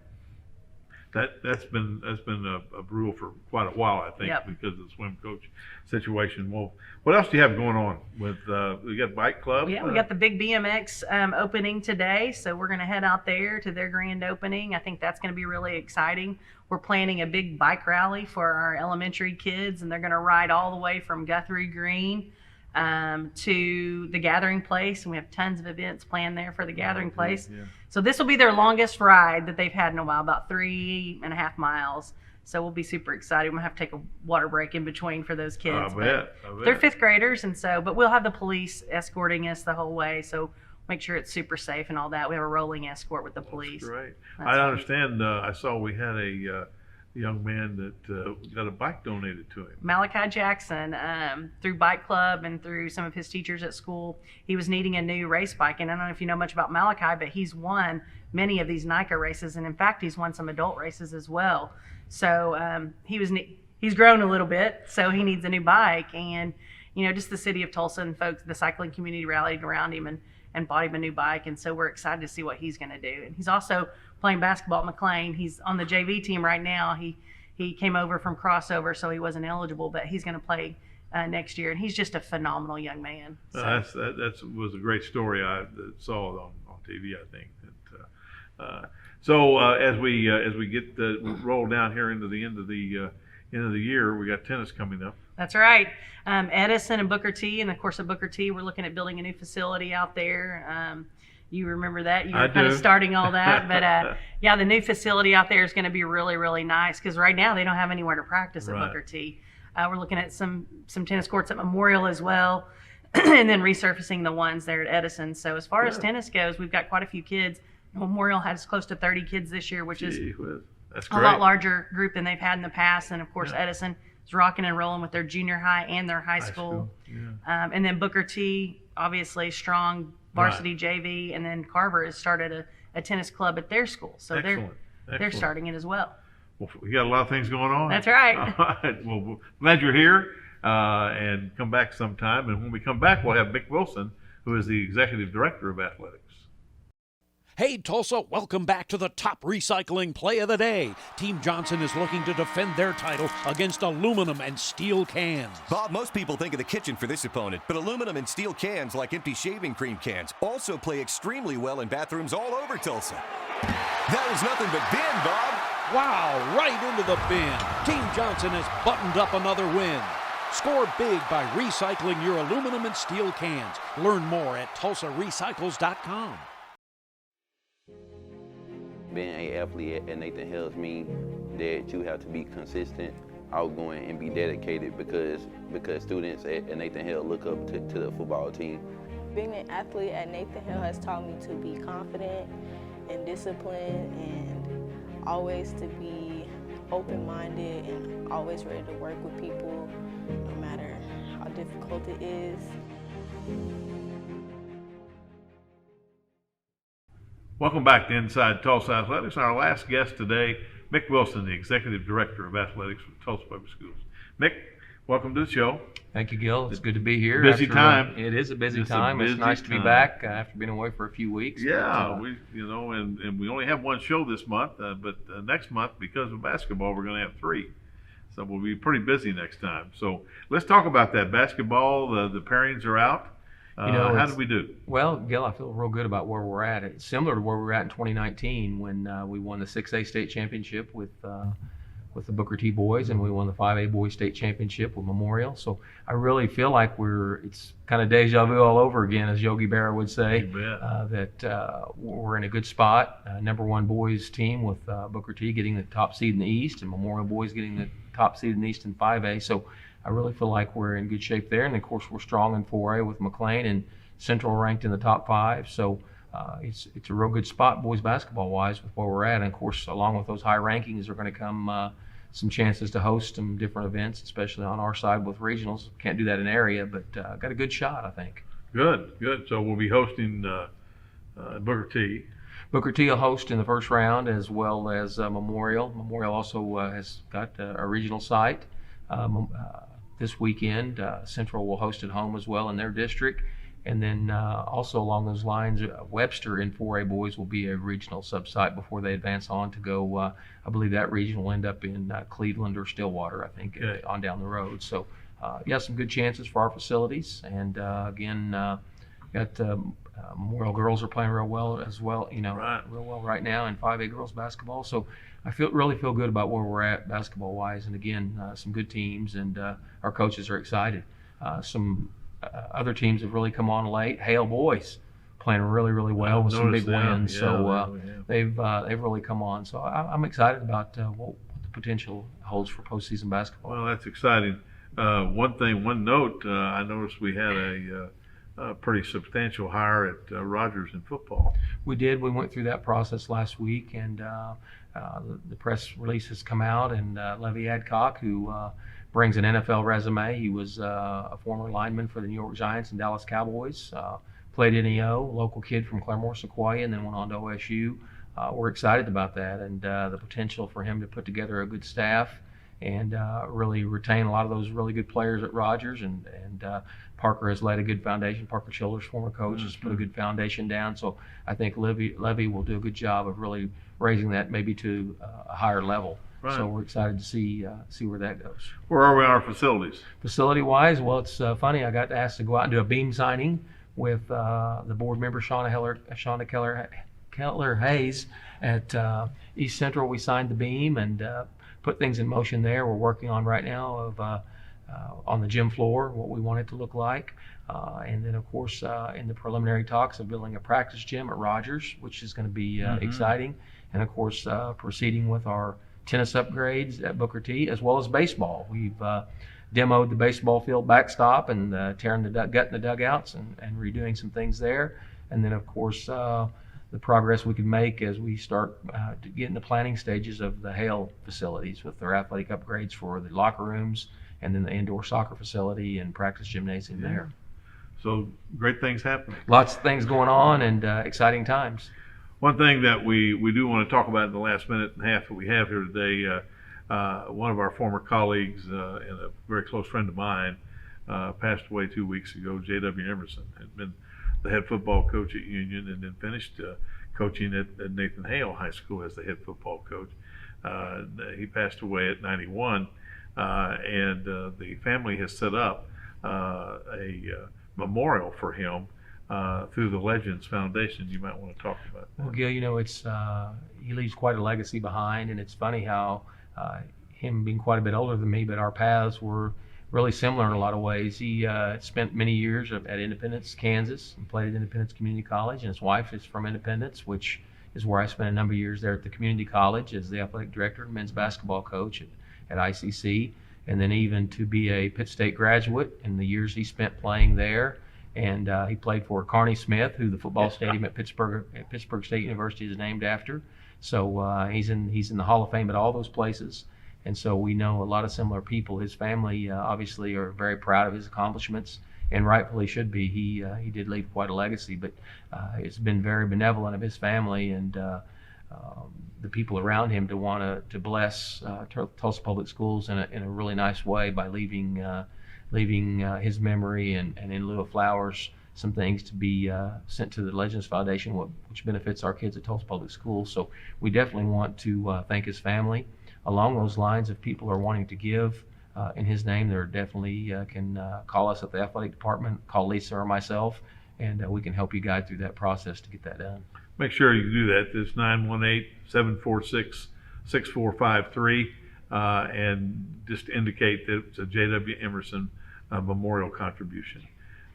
that's been a rule for quite a while, I think, because of the swim coach situation. Well, what else do you have going on with we got bike club? Yeah, we got the big BMX opening today, so we're going to head out there to their grand opening. I think that's going to be really exciting. We're planning a big bike rally for our elementary kids, and they're going to ride all the way from Guthrie Green to the gathering place, and we have tons of events planned there for the gathering place. Yeah. So this will be their longest ride that they've had in a while, about 3.5 miles. So we'll be super excited. We'll have to take a water break in between for those kids. I bet. They're 5th graders, and but we'll have the police escorting us the whole way. So make sure it's super safe and all that. We have a rolling escort with the police. That's great. I understand. I saw we had a young man that got a bike donated to him. Malachi Jackson, through Bike Club and through some of his teachers at school, he was needing a new race bike. And I don't know if you know much about Malachi, but he's won many of these NICA races, and in fact, he's won some adult races as well. So he's grown a little bit, so he needs a new bike. And just the city of Tulsa and folks, the cycling community rallied around him and bought him a new bike. And so we're excited to see what he's going to do. And he's also playing basketball at McLain. He's on the JV team right now. He came over from crossover, so he wasn't eligible, but he's going to play next year. And he's just a phenomenal young man. So. That was a great story. I saw it on TV, I think. So as we get roll down here into the end of the year, we got tennis coming up. That's right. Edison and Booker T, and of course at Booker T, we're looking at building a new facility out there. You remember that? You were kind of starting all that. But the new facility out there is going to be really, really nice because right now they don't have anywhere to practice at Booker T. We're looking at some tennis courts at Memorial as well, and then resurfacing the ones there at Edison. So as far as tennis goes, we've got quite a few kids. Memorial has close to 30 kids this year, which is that's a lot larger group than they've had in the past. And of course, Edison is rocking and rolling with their junior high and their high school. And then Booker T, obviously strong varsity JV, and then Carver has started a tennis club at their school. So they're starting it as well. Well, we got a lot of things going on. That's right. All right. Well, glad you're here, and come back sometime. And when we come back, we'll have Mick Wilson, who is the executive director of athletics. Hey, Tulsa, welcome back to the top recycling play of the day. Team Johnson is looking to defend their title against aluminum and steel cans. Bob, most people think of the kitchen for this opponent, but aluminum and steel cans, like empty shaving cream cans, also play extremely well in bathrooms all over Tulsa. That was nothing but bin, Bob. Wow, right into the bin. Team Johnson has buttoned up another win. Score big by recycling your aluminum and steel cans. Learn more at tulsarecycles.com. Being an athlete at Nathan Hale's mean that you have to be consistent, outgoing, and be dedicated because students at Nathan Hale look up to the football team. Being an athlete at Nathan Hale has taught me to be confident and disciplined and always to be open-minded and always ready to work with people no matter how difficult it is. Welcome back to Inside Tulsa Athletics. Our last guest today, Mick Wilson, the Executive Director of Athletics for Tulsa Public Schools. Mick, welcome to the show. Thank you, Gil. It's good to be here. Busy time. It is a busy It's a time. busy It's nice to be time. back after being away for a few weeks. Yeah, but, and we only have one show this month, but next month, because of basketball, we're going to have 3. So we'll be pretty busy next time. So let's talk about that basketball. The pairings are out. How did we do? Well, Gil, I feel real good about where we're at. It's similar to where we were at in 2019 when we won the 6A state championship with the Booker T boys, and we won the 5A boys state championship with Memorial. So I really feel like it's kind of deja vu all over again, as Yogi Berra would say, that we're in a good spot. Number 1 boys team with Booker T getting the top seed in the East, and Memorial boys getting the top seed in the East in 5A. So I really feel like we're in good shape there. And of course, we're strong in 4A with McLain and Central ranked in the top 5. So it's a real good spot boys basketball wise with where we're at. And of course, along with those high rankings are going to come some chances to host some different events, especially on our side with regionals. Can't do that in area, but got a good shot, I think. Good. So we'll be hosting Booker T. Booker T will host in the first round, as well as Memorial. Memorial also has got a regional site. This weekend, Central will host at home as well in their district. And then also along those lines, Webster in 4A boys will be a regional sub-site before they advance on to go. I believe that region will end up in Cleveland or Stillwater, I think, on down the road. So, some good chances for our facilities. And again, got Memorial girls are playing real well as well. Real well right now in 5A girls basketball. So I really feel good about where we're at basketball-wise. And again, some good teams, and our coaches are excited. Some other teams have really come on late. Hale boys playing really, really well with some big wins. They've really come on. So I'm excited about what the potential holds for postseason basketball. Well, that's exciting. One note, I noticed we had a pretty substantial hire at Rogers in football. We did. We went through that process last week, and the press release has come out, and Levy Adcock, who brings an NFL resume. He was a former lineman for the New York Giants and Dallas Cowboys, played NEO, local kid from Claremore, Sequoia, and then went on to OSU. We're excited about that, and the potential for him to put together a good staff and really retain a lot of those really good players at Rogers. And Parker has laid a good foundation. Parker Childers, former coach, has put a good foundation down. So I think Levy will do a good job of really raising that maybe to a higher level. Right. So we're excited to see where that goes. Where are we on our facilities? Facility-wise, well, it's funny. I got asked to go out and do a beam signing with the board member Shauntel Keller Hayes at East Central. We signed the beam and put things in motion there. We're working on right now of on the gym floor what we want it to look like, and then of course in the preliminary talks of building a practice gym at Rogers, which is going to be exciting, and of course proceeding with our tennis upgrades at Booker T, as well as baseball. We've demoed the baseball field backstop and tearing the gut in the dugouts and redoing some things there. And then, of course, the progress we can make as we start to get in the planning stages of the Hale facilities with their athletic upgrades for the locker rooms and then the indoor soccer facility and practice gymnasium there. So great things happening. Lots of things going on and exciting times. One thing that we do want to talk about in the last minute and a half that we have here today, one of our former colleagues and a very close friend of mine passed away 2 weeks ago. J.W. Emerson had been the head football coach at Union and then finished coaching at Nathan Hale High School as the head football coach. He passed away at 91, and the family has set up a memorial for him through the Legends Foundation. You might want to talk about that. Well, Gil, it's he leaves quite a legacy behind, and it's funny how him being quite a bit older than me, but our paths were really similar in a lot of ways. He spent many years at Independence, Kansas, and played at Independence Community College, and his wife is from Independence, which is where I spent a number of years there at the community college as the athletic director and men's basketball coach at ICC, and then even to be a Pitt State graduate in the years he spent playing there. And he played for Carney Smith, who the football stadium at Pittsburgh State University is named after. So he's in the Hall of Fame at all those places. And so we know a lot of similar people. His family obviously are very proud of his accomplishments, and rightfully should be. He did leave quite a legacy, but it's been very benevolent of his family and the people around him to want to bless Tulsa Public Schools in a really nice way by leaving his memory and in lieu of flowers, some things to be sent to the Legends Foundation, which benefits our kids at Tulsa Public Schools. So we definitely want to thank his family. Along those lines, if people are wanting to give in his name, they definitely can call us at the athletic department, call Lisa or myself, and we can help you guide through that process to get that done. Make sure you do that. It's 918-746-6453, and just indicate that it's a J.W. Emerson memorial contribution.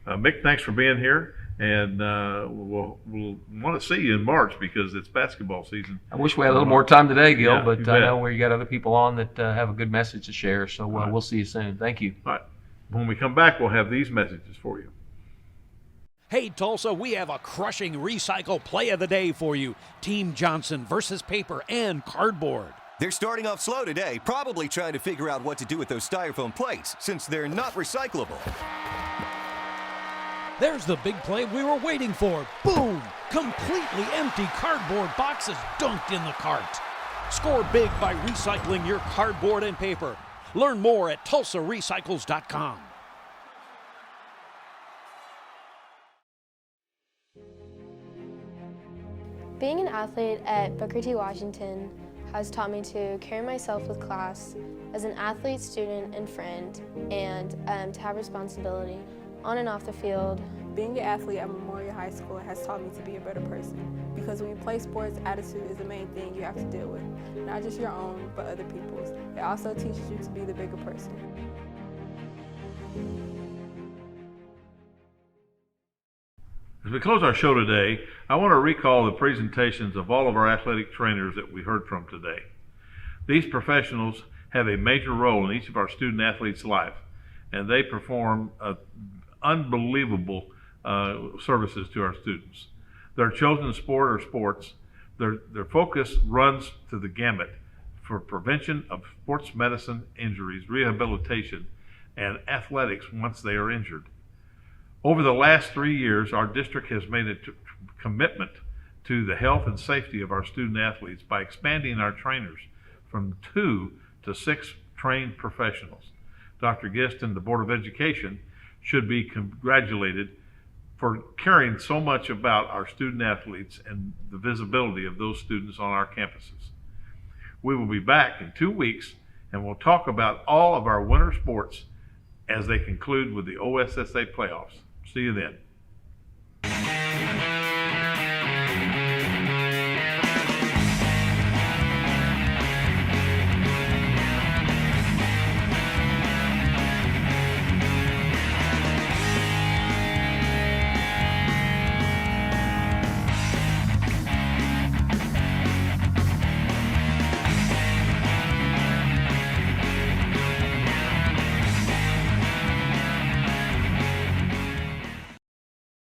Mick, thanks for being here, and we'll want to see you in March because it's basketball season. I wish we had a little more time today, Gil, Yeah, but you I bet. know you got other people on that have a good message to share, so right. we'll see you soon. Thank you. All right. When we come back, we'll have these messages for you. Hey, Tulsa, we have a crushing recycle play of the day for you. Team Johnson versus paper and cardboard. They're starting off slow today, probably trying to figure out what to do with those styrofoam plates since they're not recyclable. There's the big play we were waiting for. Boom! Completely empty cardboard boxes dunked in the cart. Score big by recycling your cardboard and paper. Learn more at TulsaRecycles.com. Being an athlete at Booker T. Washington has taught me to carry myself with class as an athlete, student, and friend, and to have responsibility on and off the field. Being an athlete at Memorial High School has taught me to be a better person because when you play sports, attitude is the main thing you have to deal with. Not just your own, but other people's. It also teaches you to be the bigger person. As we close our show today, I want to recall the presentations of all of our athletic trainers that we heard from today. These professionals have a major role in each of our student athletes' life, and they perform unbelievable services to our students. Their chosen sport or sports, their focus runs to the gamut for prevention of sports medicine injuries, rehabilitation, and athletics once they are injured. Over the last 3 years, our district has made a commitment to the health and safety of our student athletes by expanding our trainers from 2 to 6 trained professionals. Dr. Gist and the Board of Education should be congratulated for caring so much about our student athletes and the visibility of those students on our campuses. We will be back in 2 weeks, and we'll talk about all of our winter sports as they conclude with the OSSA playoffs. See you then.